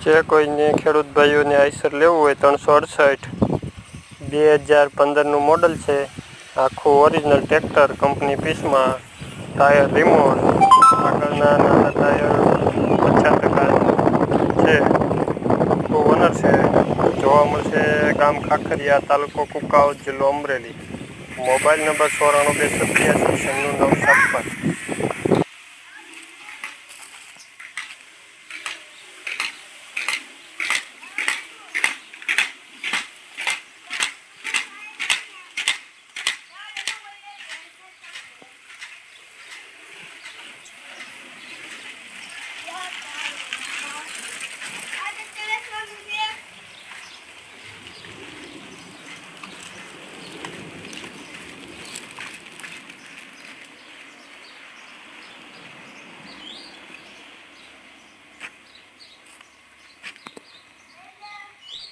જે કોઈને ખેડૂત ભાઈઓને આઈસર લેવું હોય 368 2015નું મોડલ છે। આખું ઓરિજિનલ ટ્રેક્ટર કંપની પીસમાં, ટાયર રિમોટ, આગળના નાના ટાયર 50% છે। ઓનર છે, જોવા મળશે ગામ ખાખરિયા, તાલુકો કુકાવ, જિલ્લો અમરેલી। Mobile number 94 287 96 956।